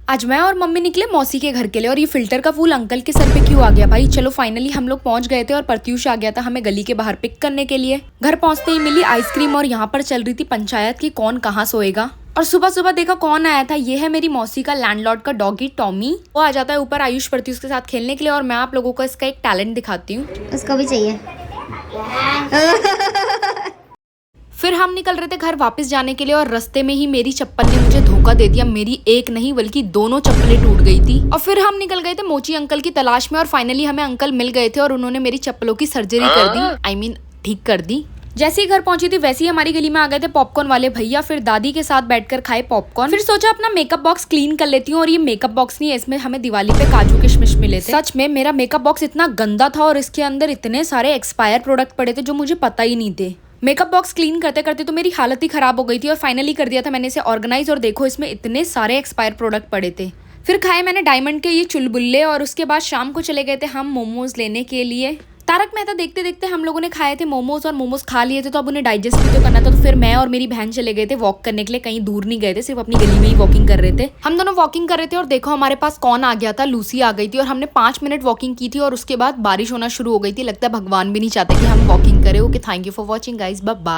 आज मैं और मम्मी निकले मौसी के घर के लिए और ये फिल्टर का फूल अंकल के सर पे क्यों आ गया भाई। चलो फाइनली हम लोग पहुंच गए थे और प्रत्यूष आ गया था हमें गली के बाहर पिक करने के लिए। घर पहुंचते ही मिली आइसक्रीम और यहाँ पर चल रही थी पंचायत की कौन कहाँ सोएगा। और सुबह सुबह देखा कौन आया था, ये है मेरी मौसी का लैंडलॉर्ड का डॉगी टॉमी। वो आ जाता है ऊपर आयुष प्रत्यूष के साथ खेलने के लिए और मैं आप लोगों को इसका एक टैलेंट दिखाती हूँ। उसको भी चाहिए। फिर हम निकल रहे थे घर वापस जाने के लिए और रास्ते में ही मेरी चप्पल ने मुझे धोखा दे दिया। मेरी एक नहीं बल्कि दोनों चप्पलें टूट गई थी। और फिर हम निकल गए थे मोची अंकल की तलाश में और फाइनली हमें अंकल मिल गए थे और उन्होंने मेरी चप्पलों की सर्जरी कर दी, ठीक कर दी। जैसे ही घर पहुंची थी वैसे ही हमारी गली में आ गए थे पॉपकॉर्न वाले भैया। फिर दादी के साथ बैठकर खाए पॉपकॉर्न। फिर सोचा अपना मेकअप बॉक्स क्लीन कर लेती हूँ। और ये मेकअप बॉक्स नहीं है, इसमें हमें दिवाली पे काजू किशमिश मिले थे। सच में मेरा मेकअप बॉक्स इतना गंदा था और इसके अंदर इतने सारे एक्सपायर प्रोडक्ट पड़े थे जो मुझे पता ही नहीं थे। मेकअप बॉक्स क्लीन करते करते तो मेरी हालत ही खराब हो गई थी और फाइनली कर दिया था मैंने इसे ऑर्गेनाइज। और देखो इसमें इतने सारे एक्सपायर प्रोडक्ट पड़े थे। फिर खाए मैंने डायमंड के ये चुलबुल्ले और उसके बाद शाम को चले गए थे हम मोमोज लेने के लिए। तारक मेहता देखते देखते हम लोगों ने खाए थे मोमोज और मोमोज खा लिए थे तो अब उन्हें डाइजेस्ट भी तो करना था। तो फिर मैं और मेरी बहन चले गए थे वॉक करने के लिए, कहीं दूर नहीं गए थे, सिर्फ अपनी गली में ही वॉकिंग कर रहे थे। हम दोनों वॉकिंग कर रहे थे और देखो हमारे पास कौन आ गया था, लूसी आ गई थी। और हमने 5 मिनट वॉकिंग की थी और उसके बाद बारिश होना शुरू हो गई थी। लगता है भगवान भी नहीं चाहते कि हम वॉकिंग करें। Okay, thank you for watching guys, bye bye.